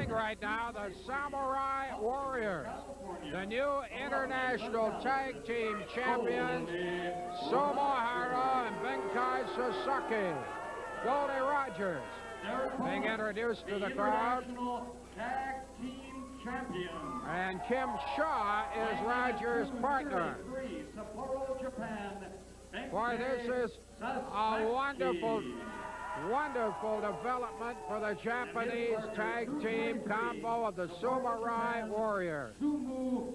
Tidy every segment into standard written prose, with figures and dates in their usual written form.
ring right now, the Samurai Warriors, the new international tag team champions, Somohara and Benkai Sasaki. Goldie Rogers being introduced to the crowd. Tag team champion. And Kim Schau is Rogers' partner. Boy, this is a wonderful development for the Japanese tag team combo of the Samurai Warriors. Those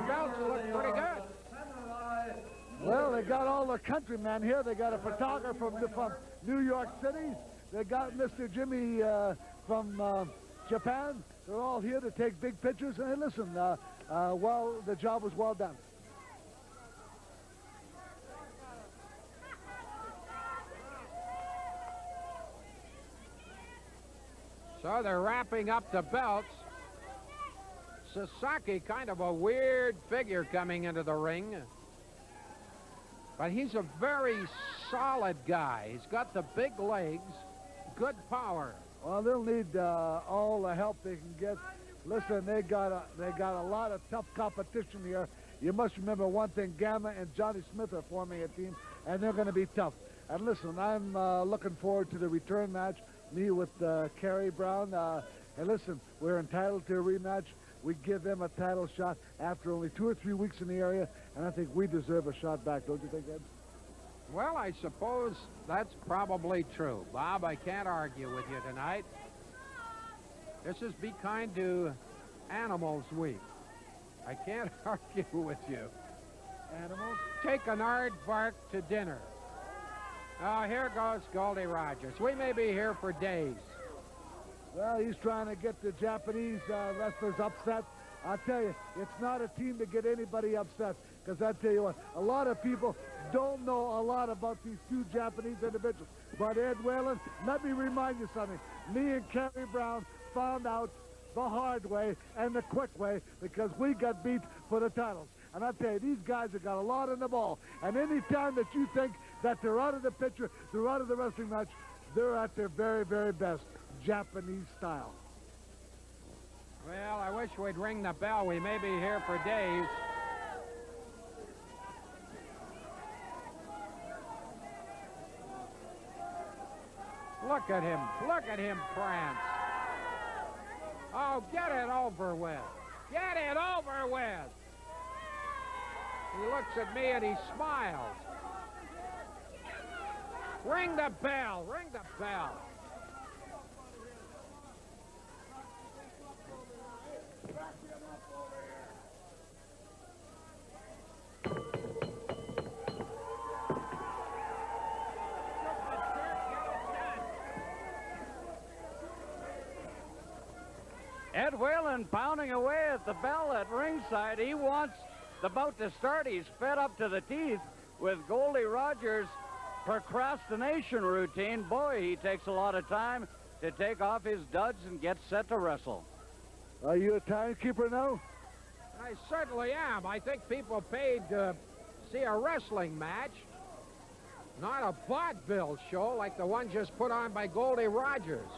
belts look pretty good. Well, they got all the countrymen here. They got a photographer from New York City. They got Mr. Jimmy from Japan. They're all here to take big pictures. And hey, listen, well, the job was well done. So they're wrapping up the belts. Sasaki, kind of a weird figure coming into the ring. But he's a very solid guy. He's got the big legs, good power. Well, they'll need all the help they can get. Listen, they got a lot of tough competition here. You must remember one thing: Gamma and Johnny Smith are forming a team, and they're going to be tough. And listen, I'm looking forward to the return match. Me with Kerry Brown. And listen, we're entitled to a rematch. We give them a title shot after only 2 or 3 weeks in the area, and I think we deserve a shot back, don't you think, Ed? Well, I suppose that's probably true. Bob, I can't argue with you tonight. This is Be Kind to Animals Week. I can't argue with you. Animals? Take an aardvark to dinner. Oh, here goes Goldie Rogers. We may be here for days. Well, he's trying to get the Japanese wrestlers upset. I'll tell you, it's not a team to get anybody upset. Because I tell you what, a lot of people don't know a lot about these two Japanese individuals. But Ed Whalen, let me remind you something. Me and Kerry Brown found out the hard way and the quick way because we got beat for the titles. And I tell you, these guys have got a lot in the ball. And any time that you think that they're out of the picture, they're out of the wrestling match, they're at their very, very best, Japanese style. Well, I wish we'd ring the bell. We may be here for days. Look at him prance. Oh, get it over with. Get it over with. He looks at me and he smiles. Ring the bell, ring the bell. Ed Whalen pounding away at the bell at ringside. He wants the bout to start. He's fed up to the teeth with Goldie Rogers' procrastination routine. Boy, he takes a lot of time to take off his duds and get set to wrestle. Are you a timekeeper now? I certainly am. I think people paid to see a wrestling match, not a vaudeville show like the one just put on by Goldie Rogers.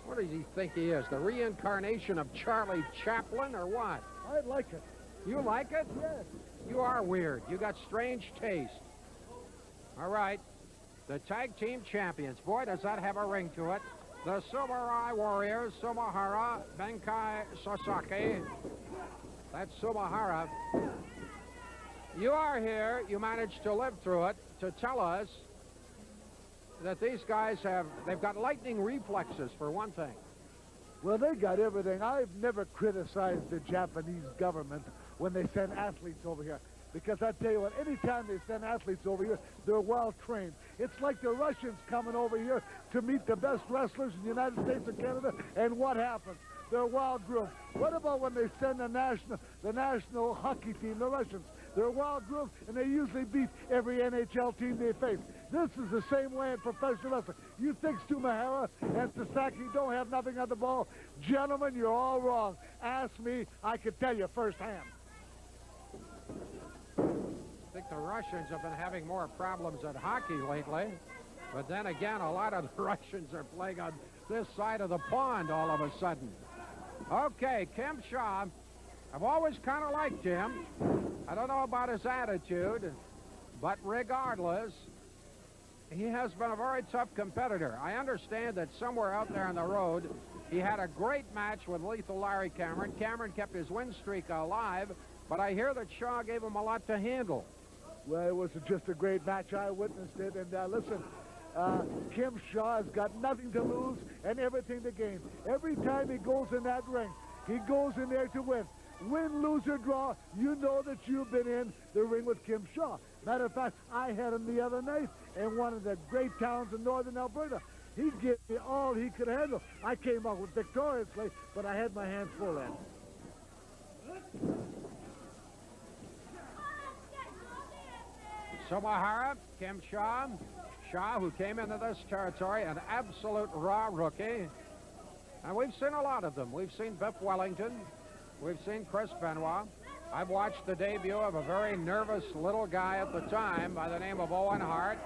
What does he think he is, the reincarnation of Charlie Chaplin or what? I like it. You like it? Yes. You are weird. You got strange taste. All right. The tag team champions. Boy, does that have a ring to it. The Samurai Warriors, Somohara, Benkai Sasaki. That's Somohara. You are here, you managed to live through it, to tell us that these guys they've got lightning reflexes, for one thing. Well, they got everything. I've never criticized the Japanese government when they send athletes over here. Because I tell you what, anytime they send athletes over here, they're well trained. It's like the Russians coming over here to meet the best wrestlers in the United States and Canada, and what happens? They're well groomed. What about when they send the national hockey team, the Russians? They're well groomed, and they usually beat every NHL team they face. This is the same way in professional wrestling. You think Tsumahara and Sasaki don't have nothing on the ball? Gentlemen, you're all wrong. Ask me, I can tell you firsthand. I think the Russians have been having more problems at hockey lately. But then again, a lot of the Russians are playing on this side of the pond all of a sudden. Okay, Kim Schau. I've always kind of liked him. I don't know about his attitude, but regardless, he has been a very tough competitor. I understand that somewhere out there on the road, he had a great match with Lethal Larry Cameron. Cameron kept his win streak alive, but I hear that Schau gave him a lot to handle. Well, it was just a great match. I witnessed it. And listen, Kim Schau has got nothing to lose and everything to gain. Every time he goes in that ring, he goes in there to win. Win, lose, or draw, you know that you've been in the ring with Kim Schau. Matter of fact, I had him the other night in one of the great towns in northern Alberta. He gave me all he could handle. I came out victoriously, but I had my hands full then. Sumahara, Kim Schau. Schau, who came into this territory, an absolute raw rookie. And we've seen a lot of them. We've seen Biff Wellington. We've seen Chris Benoit. I've watched the debut of a very nervous little guy at the time by the name of Owen Hart,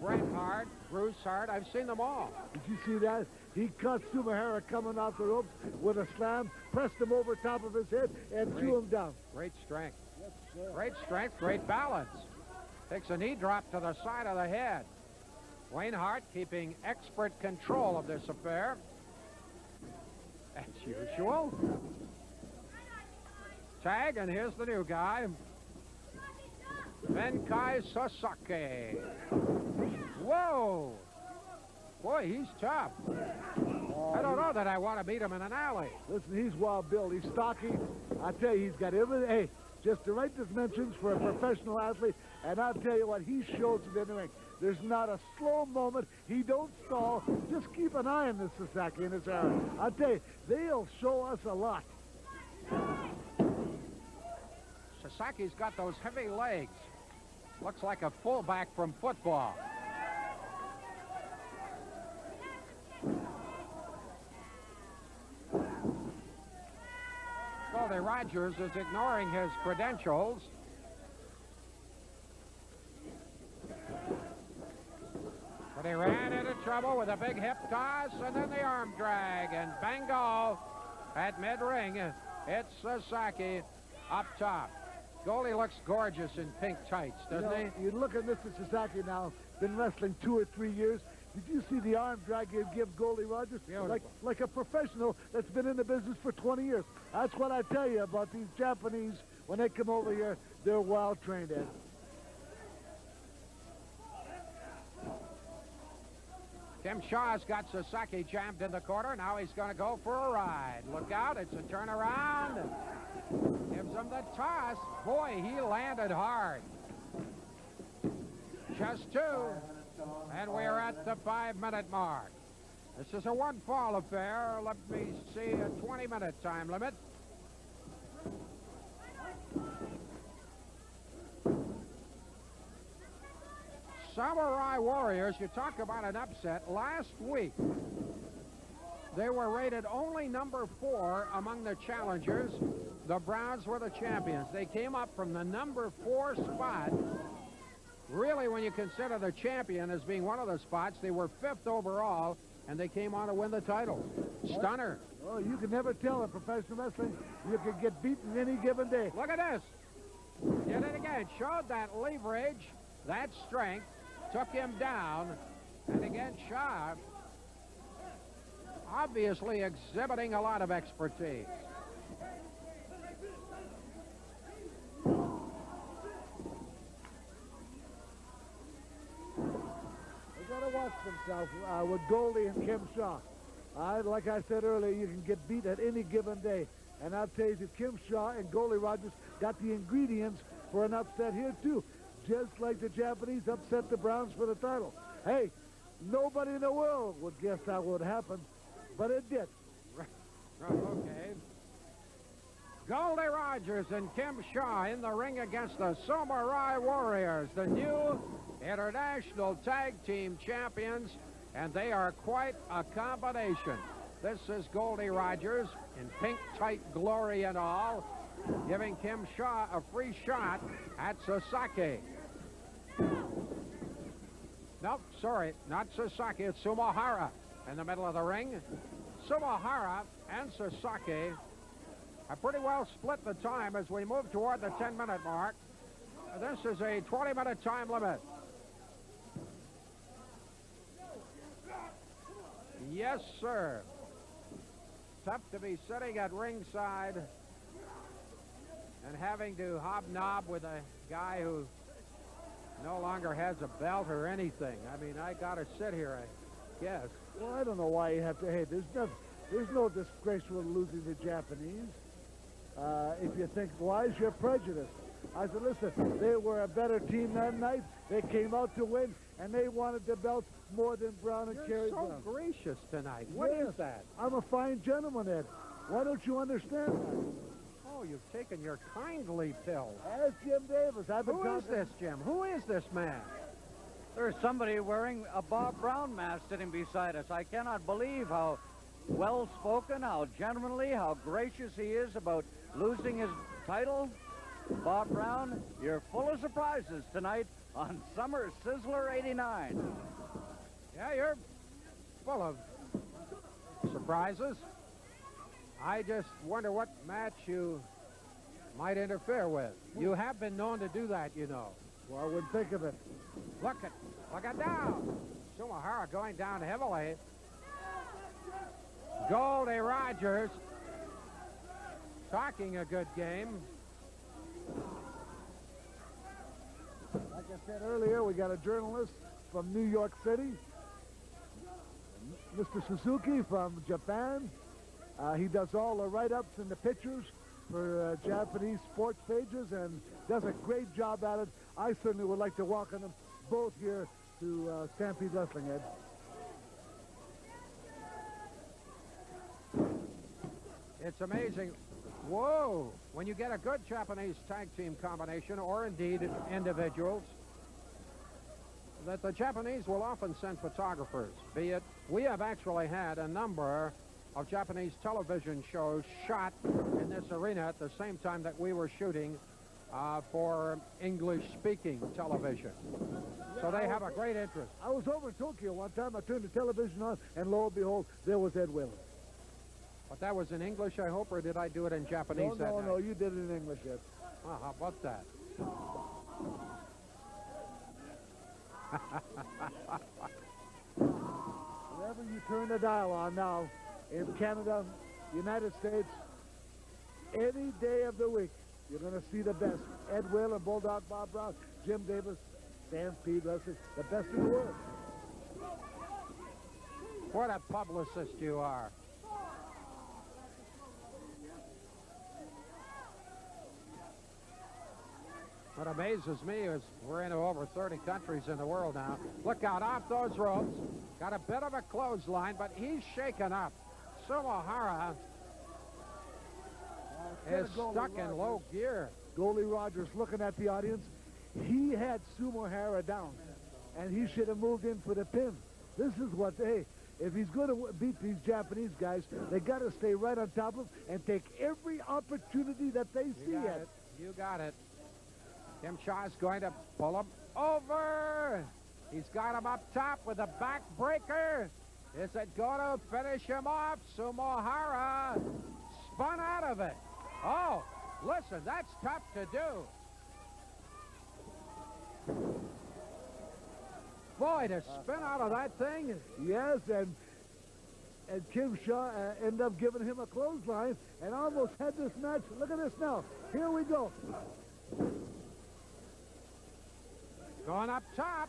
Bret Hart, Bruce Hart. I've seen them all. Did you see that? He caught Sumahara coming off the ropes with a slam, pressed him over top of his head, and threw him down. Great strength. Great strength, great balance. Takes a knee drop to the side of the head. Wayne Hart keeping expert control of this affair. As usual. Tag, and here's the new guy. Benkai Sasaki. Whoa! Boy, he's tough. I don't know that I want to beat him in an alley. Listen, he's wild built. He's stocky. I tell you, he's got everything. Hey, just the right dimensions for a professional athlete. And I'll tell you what, he shows it in the ring. There's not a slow moment. He don't stall. Just keep an eye on this Sasaki in his area. I'll tell you, they'll show us a lot. Sasaki's got those heavy legs. Looks like a fullback from football. Goldie Rogers is ignoring his credentials. But he ran into trouble with a big hip toss and then the arm drag. And bingo, at mid-ring, it's Sasaki up top. Goldie looks gorgeous in pink tights, doesn't he? You look at Mr. Sasaki now, been wrestling 2 or 3 years. Did you see the arm drag he give Goldie Rogers? Like a professional that's been in the business for 20 years. That's what I tell you about these Japanese. When they come over here, they're well trained, Ed. Kim Schau's got Sasaki jammed in the corner. Now he's going to go for a ride. Look out, it's a turnaround. Gives him the toss. Boy, he landed hard. Just 2. And we're at the 5-minute mark. This is a one-fall affair. Let me see, a 20-minute time limit. Samurai Warriors, you talk about an upset. Last week, they were rated only number 4 among the challengers. The Browns were the champions. They came up from the number 4 spot. Really, when you consider the champion as being one of the spots, they were 5th overall, and they came on to win the title. Stunner. Oh, you can never tell in professional wrestling. You can get beaten any given day. Look at this. Did it again. Showed that leverage, that strength, took him down, and again, Schau, obviously exhibiting a lot of expertise. Watch themselves with Goldie and Kim Schau. Like I said earlier, you can get beat at any given day. And I'll tell you that Kim Schau and Goldie Rogers got the ingredients for an upset here, too. Just like the Japanese upset the Browns for the title. Hey, nobody in the world would guess that would happen, but it did. Okay. Goldie Rogers and Kim Schau in the ring against the Samurai Warriors, the new International Tag Team Champions, and they are quite a combination. This is Goldie Rogers in pink tight glory and all, giving Kim Schau a free shot at Sasaki. Nope, sorry, not Sasaki, it's Sumahara. in the middle of the ring. Sumahara and Sasaki have pretty well split the time as we move toward the 10-minute mark. This is a 20-minute time limit. Yes, sir. Tough to be sitting at ringside and having to hobnob with a guy who no longer has a belt or anything. I mean, I got to sit here, I guess. Well, I don't know why you have to. Hey, there's no disgrace with losing the Japanese. If you think wise, you're prejudiced. I said, listen, they were a better team that night. They came out to win, and they wanted the belt more than Brown and Kerry You're so Brown. gracious tonight. What Yes, is that? I'm a fine gentleman, Ed. Why don't you understand that? Oh, you've taken your kindly pill. Ask Jim Davis. I've been Who is talking- this, Jim? Who is this man? There's somebody wearing a Bob Brown mask sitting beside us. I cannot believe how well-spoken, how gentlemanly, how gracious he is about losing his title. Bob Brown, you're full of surprises tonight on Summer Sizzler 89. Yeah, you're full of surprises. I just wonder what match you might interfere with. You have been known to do that, you know. Well, I wouldn't think of it. Look at down. Sumahara going down heavily. Goldie Rogers talking a good game. Like I said earlier, we got a journalist from New York City, Mr. Suzuki from Japan. He does all the write-ups and the pictures for Japanese sports pages and does a great job at it. I certainly would like to welcome them both here to Stampede Wrestling, Ed. It's amazing. Whoa! When you get a good Japanese tag team combination, or indeed individuals, that the Japanese will often send photographers. Be it, we have actually had a number of Japanese television shows shot in this arena at the same time that we were shooting for English-speaking television. So they have a great interest. I was over in Tokyo one time. I turned the television on, and lo and behold, there was Ed Whalen. But that was in English, I hope, or did I do it in Japanese that night? No, you did it in English, Ed. Oh, how about that? Wherever you turn the dial on now, in Canada, United States, any day of the week, you're going to see the best. Ed Will and Bulldog Bob Brown, Jim Davis, Stampede Wrestling, the best in the world. What a publicist you are. What amazes me is we're into over 30 countries in the world now. Look out, off those ropes. Got a bit of a clothesline, but he's shaken up. Sumahara is stuck in low gear. Goldie Rogers looking at the audience. He had Sumahara down, and he should have moved in for the pin. This is what, hey, if he's going to beat these Japanese guys, they got to stay right on top of him and take every opportunity that they see it. You got it. Kim Shaw's going to pull him over. He's got him up top with a backbreaker. Is it going to finish him off? Sumahara spun out of it. Oh, listen, that's tough to do. Boy, to spin out of that thing. Yes, and Kim Shaw ended up giving him a clothesline and almost had this match. Look at this now. Here we go. Going up top.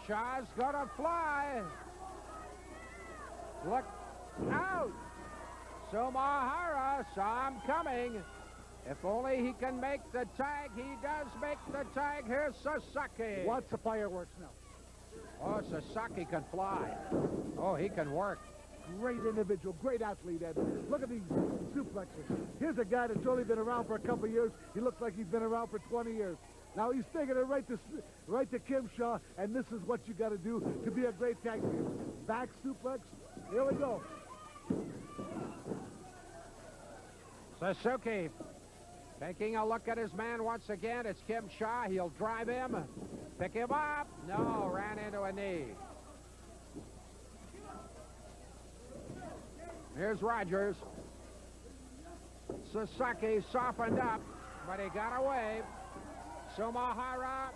Shaw's gonna fly. Look out. Sumahara saw him coming. If only he can make the tag. He does make the tag. Here's Sasaki. Watch the fireworks now. Oh, Sasaki can fly. Oh, he can work. Great individual, great athlete, Ed. Look at these suplexes. Here's a guy that's only been around for a couple of years. He looks like he's been around for 20 years. Now he's taking it right to Kim Shaw, and this is what you got to do to be a great tag team. Back suplex. Here we go. Suzuki taking a look at his man once again. It's Kim Shaw. He'll drive him. Pick him up. No, ran into a knee. Here's Rogers. Sasaki softened up, but he got away. Sumahara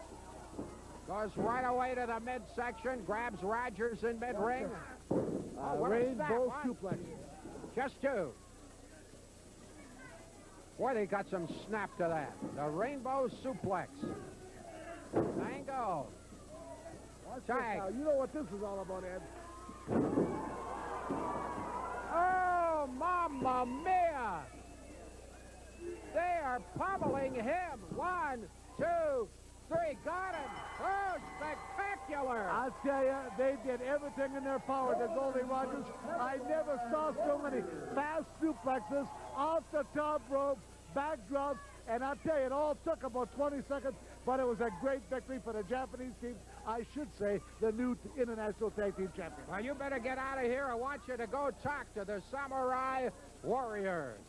goes right away to the midsection, grabs Rogers in mid-ring. What is that? Rainbow What? suplex. Just two. Boy, they got some snap to that. The rainbow suplex. Mango. Watch this Tag. now. You know what this is all about, Ed. Oh, mamma mia! They are pummeling him. 1, 2, 3. Got him. Oh, spectacular. I'll tell you, they did everything in their power to Goldie Rogers. I never saw so many fast suplexes off the top rope, backdrops, and I'll tell you, it all took about 20 seconds, but it was a great victory for the Japanese team. I should say, the new International Tag Team Champions. Well, you better get out of here. I want you to go talk to the Samurai Warriors.